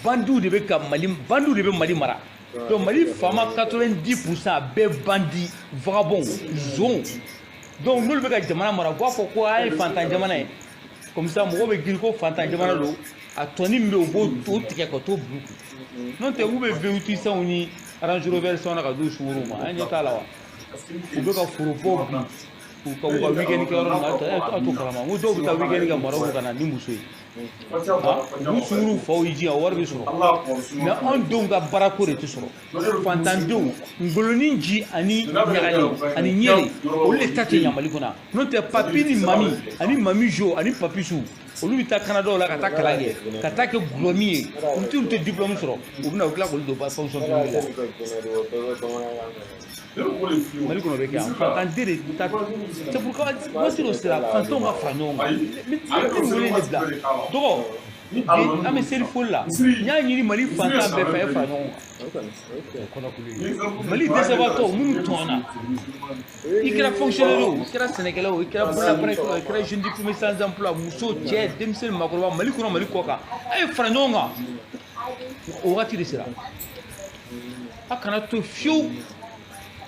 bandits de Mali mara. Donc Mali fama 90% be bandits vagabonds zon. Donc nous le beka jamana mara quoi pourquoi ay fantan jamana comme ça mo be gir ko fantan jamana do a toni mbe o bo to tike ko to buku non te ube veuti sa oni Range Rover sona ka do shuru ma anya tala wa ube ka furu bo bi ko ka weekend ke oro na to kala mo do ka weekend ga mara ko kana ni musoy bu suru fo yiji a war bi suru na on do ga barako re to suru fantan do ngoloni ji ani nyagani ani nyele o le tati nyamali kuna non te papi ni mami ani mami jo ani papi su olu bita Canada la ka ta kalange ka ta ke glomi on te diplôme soro o bina o kila ko do ba fonction publique Mali kono be ka fantan dire ta c'est pourquoi moi sur le sera fantan ga franyon mais ngolé ne bla dogo ame seri folla nya nyiri Mali fantan be fa franyon Mali décevateur mun tona ikira fonctionnaire ikira sénégalais ikira pour la presse ikira jeune diplômé sans emploi muso tché demsel makoroba Mali kono Mali koka ay franyon ga o wati de sera akana to fiu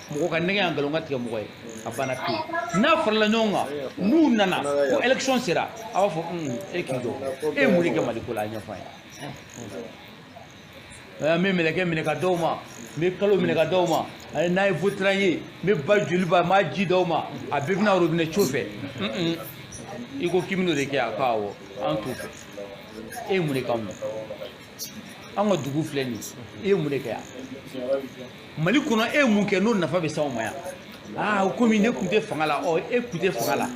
mo ka nege angalo ngati mo koy abana to na farla nyonga nu nana ko election sera awa fo ekido e muri ke Mali ko la nya fa me meleke mine ka doma me kalo mine ka doma ay nay votranye me ba julba ma ji doma abibna robine chofe iko kimino de ke akawo an to e muri kam an ga dugu fleni e muri ke ya Mali kono e mun ke no nafa be sawo maya ko mi ne kunte fangala o e kunte fangala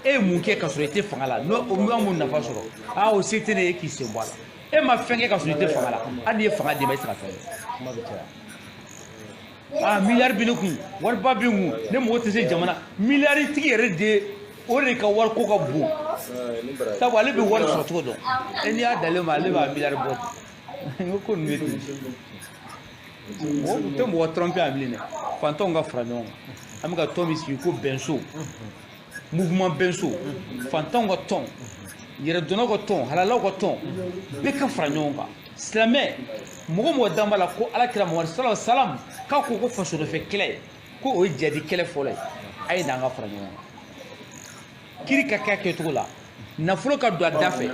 e mun ke ka sorete fangala no o mu amun nafa soro o setene e ki se wala e ma fenge ka sorete fangala adi e fanga de ba sira fenge milliard bi ne kun war ba bi ngu ne mo te se jamana milliard tigi yere de o re ka war ko ka bu sabu ale be war so to do e ni adale ma ale ba milliard bot ngoko nwetu te mo tromper amline fanton ga franyon amiga tomisi ko benso mouvement benso fanton ga ton yere dono ga ton halala ga ton be ka franyon ga islamé mo dambala ko alakira mo sallallahu alaihi wasallam ka ko faso do fe clé ko o jadi clé folay ay na ga franyon kiri ka ka ke to la na fulo ka do dafe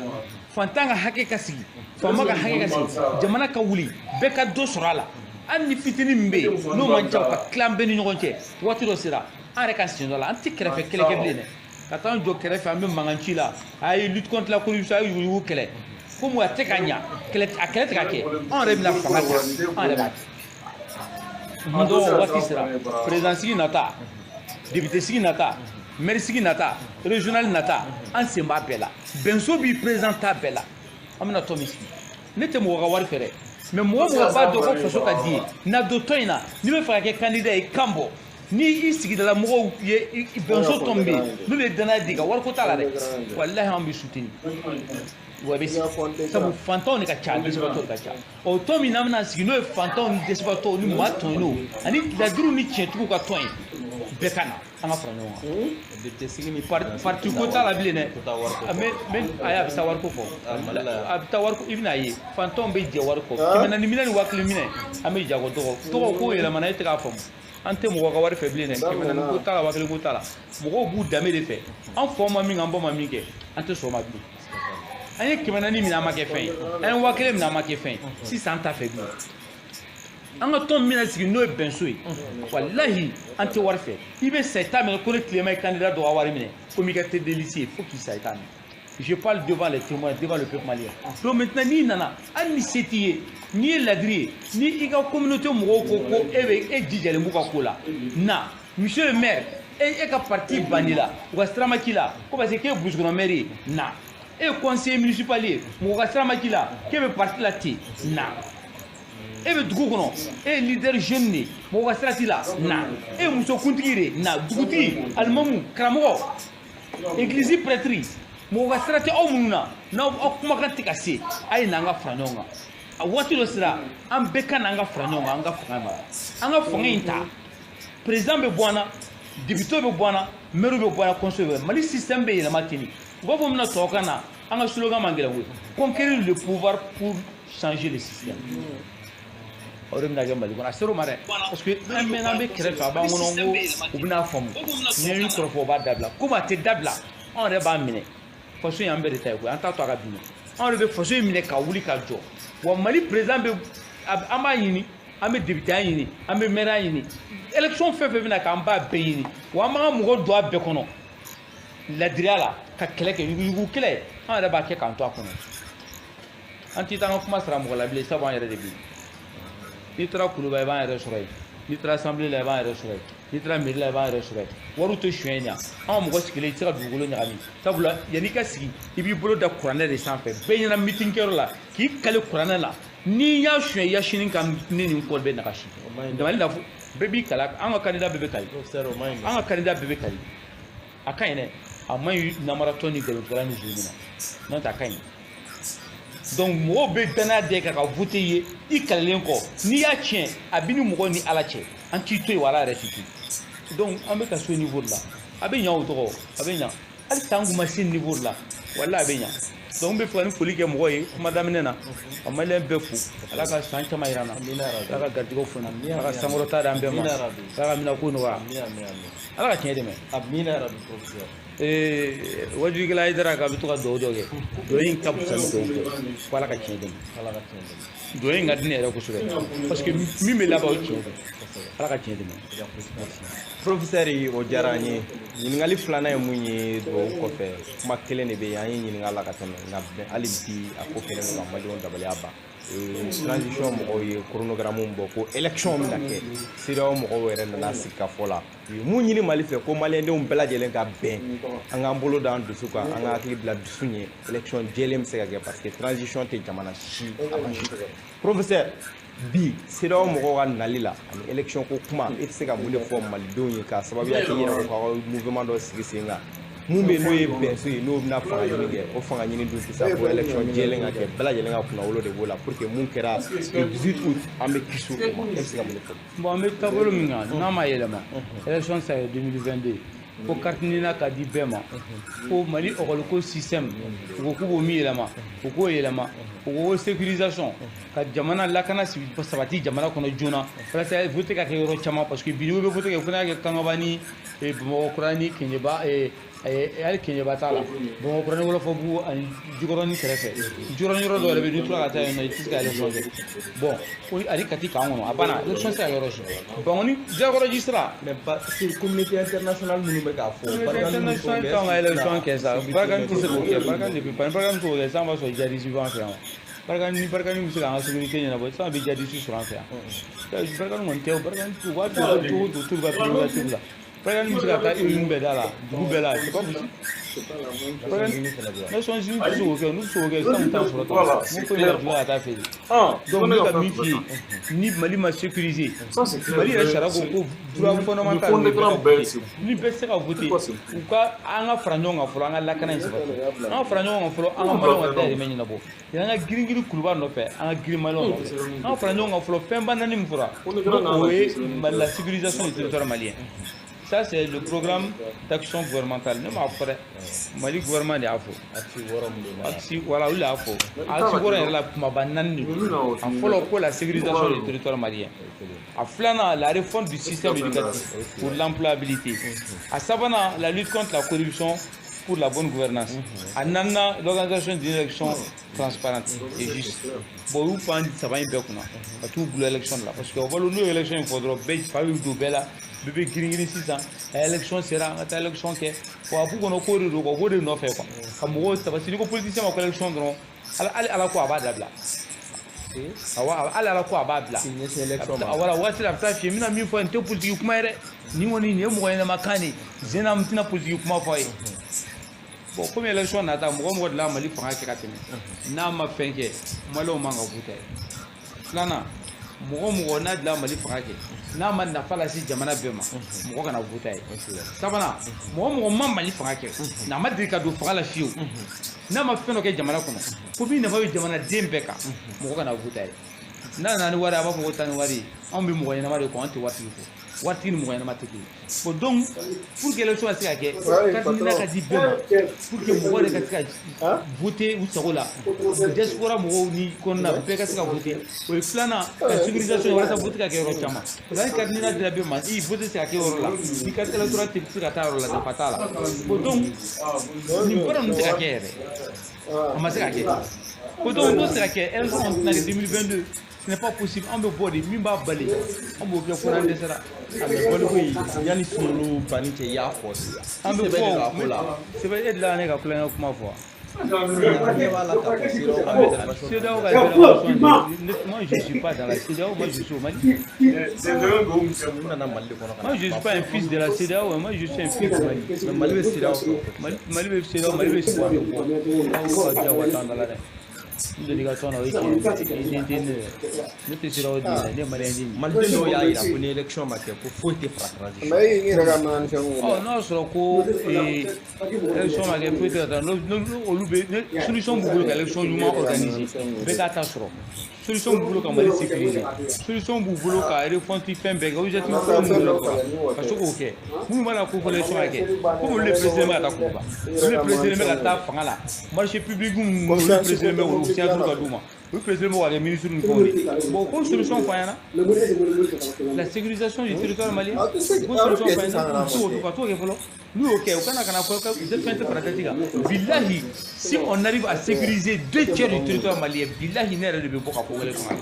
fantanga hake kasigi fama ka hake kasigi jamana ka wuli be ka do sorala an ni fitini mbe no man jaw ka clan be ni ñogonte wati do sira an rek an sindo la an ti krefe kele ke blene ka tan jo krefe am manganci la ay lutte contre la corruption ay yu kele ko mo te kanya kele akele te kake an rem la fanga an rebat ndo wati sira président sigi nata député sigi nata maire sigi nata régional nata an semba bela benso bi président bela amna tomisi nete mo ga war fere mais moi pas de ko faso ka di na do toina ni me fa ke candidat e kambo ni isigi de la mo ye benso tombe nous le dana diga war ko tala de wallahi am bi soutenu wa be sabu fanton ni ka cha de sabato ka cha o tomi namna sigi no fanton de sabato ni ma tono ani la duru ni chetu ka toin bekana anga franyo de sigi mi parti ko tala bilene mais aya bisa war ko fo abita war ko ibna yi fanton be je war ko kimena ni minani wakli mine ame jago to ko yela mana ite ka fam ante mo ga war fe bilene kimena ko tala wakli ko tala mo bu dame de fe en forma mi ngamba ma mi ke ante so ma bi anye kimena ni mina ma ke fe en wakli mina ma ke fe 600 fe bi anga ton mina sigi no bensoy wallahi ante warfe ibe seytan men ko le clément candidat do awari mine comité délicieux faut qu'il seytan je parle devant les témoins devant le peuple malien donc maintenant ni nana ani setiye ni lagri ni iga communauté mo ko ebe e dijale mu ka kola na monsieur le maire e ka parti banila ko stramakila ko ba se ke bouge no mairie na e conseiller municipal mo ka stramakila ke be parti la ti na ebe dugu kono e leader jeune ni mo wasrati la na e muso kuntigire na duguti almamu kramo église prêtrise mo wasrati o munna na o kuma kan tikase ay na nga franonga wati lo sira am beka na nga franonga anga fanga inta président be bwana député be bwana maire be bwana conseiller mali système be yela matini go bo mna tokana anga slogan mangela we conquérir le pouvoir pour changer le système. O de bɛna kɛ Mali kɔnɔ a ser'o ma dɛ parce que an mɛnna an bɛ kɛrɛfɛ a b'an kɔnɔ ko u bɛna faamu ni y'u kɔrɔfɔ o b'a dabila komi a tɛ dabila anw yɛrɛ b'a minɛ faso in an bɛɛ de ta ye koyi an t'a to a ka bin anw yɛrɛ bɛ faso in minɛ ka wuli ka jɔ wa Mali président bɛ an b'a ɲini an bɛ député ɲini an bɛ maire ɲini élection fɛn fɛn bɛna k'an b'a bɛɛ ɲini wa an b'an ka mɔgɔ don a bɛɛ kɔnɔ ladiriya la ka kɛlɛ kɛ yugu kɛlɛ an yɛrɛ b'a kɛ k'an to a kɔnɔ an tɛ taa an ka kuma sara mɔgɔ la bilen sabu an yɛrɛ de bɛ yen n'i taara Kuluba i b'an yɛrɛ sɔrɔ yen n'i taara assemblée la i b'an yɛrɛ sɔrɔ yen n'i taara mairie la i b'an yɛrɛ sɔrɔ yen wariw tɛ suɲɛ yen an ka mɔgɔ sigilen i tɛ se ka dugukolo ɲagami sabula yanni i ka sigi i b'i bolo da kuranɛ de sanfɛ bɛɛ ɲɛna meeting kɛyɔrɔ la k'i kale kuranɛ la n'i y'a suɲɛ i ya sini ka ne nin kɔ bɛ nagasi damali la bɛɛ b'i kala an ka candidat bɛɛ bɛ kali an ka candidat bɛɛ bɛ kali a ka ɲi dɛ a man ɲi namaratɔ ni galontigɛla ni zugu na n'o tɛ a ka ɲi donc mɔgɔw bɛ danaya da i kan ka voter i ye i kalilen kɔ n'i y'a tiɲɛ a bɛ ni mɔgɔ ni ala cɛ an t'i to yen wa ala yɛrɛ t'i to yen donc an bɛ ka se o niveau de la a bɛ ɲɛ o tɔgɔ a bɛ ɲɛ hali san kun ma se niveau de la wala a bɛ ɲɛ donc n bɛ fɛ ka ni foli kɛ mɔgɔ ye kuma daminɛ na ka maliyɛn bɛɛ fo ala ka san caman yira n na ala ka garijɛgɛw fɔ n na ala ka sankɔrɔta d'an bɛɛ ma ala ka minɛko nɔgɔya ala ka tiɲɛ dɛmɛ wajibikɛla Hayidara k'a bɛ to ka dugawu dɔ kɛ dugawu in ka fisa ni dugawu bɛɛ fo ala ka tiɲɛ dɛmɛ dugawu in ka di ne yɛrɛ kosɛbɛ parce que min bɛ laban o tiɲɛ don ala ka tiɲɛ dɛmɛ. Professeur o diyara an ye ɲininkali filanan ye mun ye dugawu kɔfɛ kuma kelen de bɛ yen an ye ɲininkali la ka tɛmɛ nka hali bi a ko kɛlen don ka maliyɛnw dabaliya ban transition mɔgɔw ye chronogramme bɔ ko élection bɛna kɛ CEDEAO mɔgɔw yɛrɛ nana sigi ka fɔ la u ye mun ɲini Mali fɛ ko maliyɛndenw bɛɛ lajɛlen ka bɛn an k'an bolo da an dusu kan an ka hakili bila dusu ɲɛ élection jɛlen bɛ se ka kɛ parce que transition tɛ jamana si avancer professeur bi CEDEAO mɔgɔw ka nali la ani élection ko kuma e tɛ se ka mun de fɔ malidenw ye ka sababuya kɛ i yɛrɛ ko k'aw mouvement dɔ sigi sen kan mun bɛ n'o ye bɛnso ye n'o bɛna fanga ɲini kɛ o fanga ɲini dun tɛ sa fo élection jɛlen ka kɛ bɛɛ lajɛlen ka kunnawolo de b'o la pour que mun kɛra le 18 août an bɛ kisi o ma e bɛ se ka mun de fɔ. bon an bɛ taabolo min kan n'a ma yɛlɛma élection ça ye 2022 ko carte nina ka di bɛɛ ma ko Mali ɔkɔliko système u ko k'u b'o min yɛlɛma u k'o yɛlɛma u ko sécurisation ka jamana lakana sabati jamana kɔnɔ joona walasa vote ka kɛ yɔrɔ caman parce que bi n'i bɛ vote kɛ fo n'a kɛ Kangaba ni Bamakɔkura ni Keɲeba hali Keɲeba t'a la Bamakɔkura ni Wɔlɔfɔbugu ani Jikɔrɔni kɛrɛfɛ Jikɔrɔni yɔrɔ dɔ yɛrɛ bɛ yen n'i tora ka taa yen nɔ i tɛ se ka élection kɛ bon ani Kati k'an kɔnɔ a banna élection tɛ se ka yɔrɔ si bon ni Jalakɔrɔji sera mais parce que communauté internationale minnu bɛ k'a fɔ international kan ka élection kɛ sa Barikani tɛ se k'o kɛ Barikani de bɛ pan Barikani tɛ k'o kɛ sisan b'a sɔrɔ jihadiste b'an fɛ yan Barikani bɛ se k'an ka sécurité ɲɛnabɔ sisan bɛ jihadiste sɔrɔ an fɛ yan Barikani kɔni tɛ o Barikani u b'a to turu ka privative la Barikani bɛ se ka taa urne bɛɛ da la dugu bɛɛ la c'est pas possible Nations Unies tɛ se k'o kɛ n'u tɛ se k'o kɛ sisan t'an sɔrɔ tɔgɔ mun ko in ka jugu ka taa feere donc n bɛ ka min f'i ye ni Mali ma sécuriser Mali yɛrɛ sariya ko droit fondamental ni bɛɛ tɛ se ka voter u ka an ka fara ɲɔgɔn kan fɔlɔ an ka lakana in sabati an ka fara ɲɔgɔn kan fɔlɔ an ka maliyɛnw ka dahirimɛ ɲɛnabɔ yanni an ka girin Kuluba nɔfɛ an ka girin maliyɛnw nɔfɛ an ka fara ɲɔgɔn kan fɔlɔ fɛnba naani min fɔra o ye la sécurisation du territoire malien. Ça, c'est le programme d'action gouvernementale. Ne m'a fait Mali gouvernement de Afo. Voilà, il a Afo. Axi Wara la Mabanani. En follow pour la sécurisation du territoire malien. À Flana, la réforme du système éducatif pour l'employabilité. À Savana, la lutte contre la corruption pour la bonne gouvernance. À Nana, l'organisation d'une élection transparente et juste. Bon, vous pensez que ça va être bien. À tout bout l'élection là. Parce qu'on va l'union élection, il faudra faire du Bella. Bébé girin sisan élection sera an ka taa élection kɛ wa fu kɔnɔ ko de don ko de nɔfɛ quoi ka mɔgɔw sabati ni ko politicien ma ko élection dɔrɔn ala ko a b'a dabila awɔ hali ala ko a b'a bila voilà waati la a bɛ taa fiyɛ n bɛna min fɔ nin tɛ politique kuma ye dɛ nin kɔni nin ye mɔgɔ ɲɛnama kan de zena n tɛna politique kuma fɔ a ye bon comme élection nata mɔgɔ de la Mali fanga kɛ ka tɛmɛ n'a ma fɛn kɛ maliyɛnw man ka voter filanan mɔgɔ n'a dilan Mali fanga kɛ n'a ma nafa lase jamana bɛɛ ma mɔgɔ kana voter a ye sabanan mɔgɔ ma Mali fanga kɛ n'a ma deli ka don fanga la fiyewu n'a ma fɛn dɔ kɛ jamana kɔnɔ ko min nafa bɛ jamanaden bɛɛ kan mɔgɔ kana voter a ye n'a nana ni wari a b'a fɔ ko taa ni wari anw bɛ mɔgɔ ɲɛnama de kɔ an tɛ waritigi fɔ waati ni mɔgɔ ɲɛnama tɛ kelen bon donc pour que élection ka se ka kɛ carte d'identité ka di bɛɛ ma pour que mɔgɔw yɛrɛ ka se ka voter u sago la diaspora mɔgɔw ni kɔnɔna bɛɛ ka se ka voter o ye filanan ka sécurisation ye walasa voter ka kɛ yɔrɔ caman parce que hali carte d'identité dira bɛɛ ma i voter se ka kɛ yɔrɔ la i carte électorale tɛ se ka taa yɔrɔ la nafa t'a la bon donc nin baara ninnu tɛ ka kɛ yɛrɛ a ma se ka kɛ bon donc n'o sera kɛ élection tɛna kɛ 2022 ce n'est pas possible an bɛ bɔ de min b'a bali an b'o kɛ fo n'an dɛsɛra a bɛ bɔliko in yanni sunolu banni cɛ i y'a fɔ sisan an bɛ fɔ sɛbɛn e dilan ne ka kulonkɛ kuma fɔ CEDEAO ka fédération moi je suis pas dans la CEDEAO moi je suis au Mali moi je suis pas un fils de la CEDEAO moi je suis un fils du Mali mais Mali bɛ CEDEAO Mali bɛ CEDEAO Mali bɛ CEDEAO aw ka jago tan dala dɛ délégation na o ye tiɲɛ ne tɛ CEDEAO di ne ye maliyɛn di maliden dɔw y'a yira ko ni élection ma kɛ ko foyi tɛ fara transition n'a sɔrɔ ko élection ma kɛ foyi tɛ ka taa olu bɛ solution b'u bolo ka élection ɲuman organiser bɛɛ k'a ta sɔrɔ solution b'u bolo ka Mali sécuriser solution b'u bolo ka refonti fɛn bɛɛ kɛ objectif fɔlɔ min bolo ka se k'o kɛ minnu mana ko fɔ élection ka kɛ komi olu le président bɛ ka taa kuruba olu le président bɛ ka taa fanga la marché public minnu olu président bɛ olu siɲɛ ka d'u ma olu président bɛ ka kɛ ministre ni fɛnw de bon ko solution fɔ an ɲɛna la sécurisation du territoire malien ko solution fɔ an ɲɛna ka t'o kɛ fɔlɔ n'u y'o kɛ u kana fɔ ko fɛn tɛ fara tɛti kan bilahi si on arrive à sécuriser 2 tiers du territoire malien bilahi ne yɛrɛ de bɛ bɔ ka fɔ wele kɔnɔ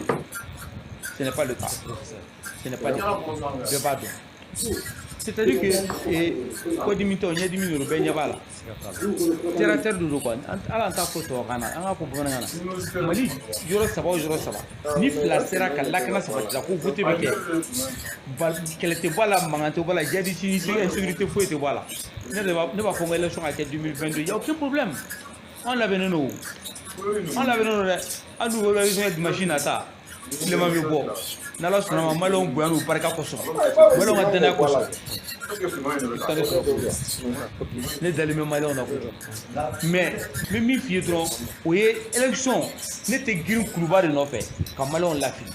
ce n'est pas le cas ce n'est pas le cas bɛɛ b'a dɔn c'est-à-dire que ko dimi tɛ o ɲɛdimi ninnu bɛɛ ɲɛ b'a la terre à terre de don quoi ala an t'a fɔ tubabukan na an k'a fɔ bamanankan na Mali yɔrɔ saba o yɔrɔ saba ni fila sera ka lakana sabati la ko vote bɛ kɛ kɛlɛ tɛ bɔ a la mankan tɛ bɔ a la jadisi ni insécurité foyi tɛ bɔ a la ne b'a fɔ n ko élection ka kɛ 2022 il y a aucun problème an labɛnnen don dɛ hali n'u élection kɛ dimanche nata tilema bɛ bɔ n'ala sɔnna ma maliyɛnw bonya n'u barika kosɔn maliyɛnw ka danaya kosɔn ne dalen bɛ maliyɛnw na kojugu mais n bɛ min f'i ye dɔrɔn o ye élection ne tɛ girin kuluba de nɔfɛ ka maliyɛnw lafili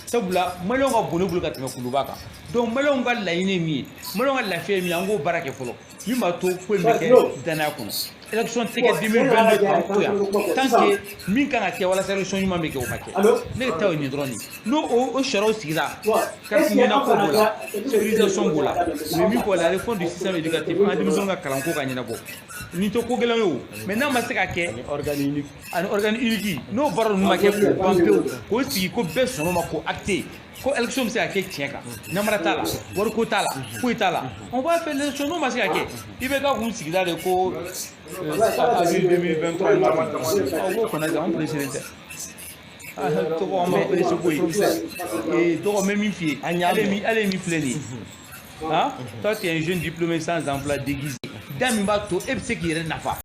sabula maliyɛnw ka bon ne bolo ka tɛmɛ kuluba kan donc maliyɛnw ka laɲini ye min ye maliyɛnw ka lafiya ye min ye an k'o baara kɛ fɔlɔ min b'a to ko in bɛ kɛ danaya kɔnɔ élection tɛ kɛ 2022 k'an to yan tant que min kan ka kɛ walasa élection ɲuman bɛ kɛ o ka kɛ ne ka taa o nin dɔrɔn de n'o o sariyaw sigira carte ɲɛnako b'o la sécurisation b'o la u bɛ min fɔ la réforme du système éducatif an ka denmisɛnninw ka kalanko ka ɲɛnabɔ nin tɛ ko gɛlɛn ye o mais n'a ma se ka kɛ ani organe unique n'o baara ninnu ma kɛ k'o ban pewu k'o sigi ko bɛɛ sɔnna o ma k'o acté ko élection bɛ se ka kɛ tiɲɛ kan namara t'a la wariko t'a la foyi t'a la on b'a fait l'élection n'o ma se ka kɛ i bɛ ka kun sigida de ko avril 2023 b'o kɔnɔ sisan an président tɛ tɔgɔ an ma presse ko ye tɔgɔ n bɛ min f'i ye ale min filɛ nin ye toi tu es un jeune diplômé sans emploi déguisé da min b'a to e bɛ se k'i yɛrɛ nafa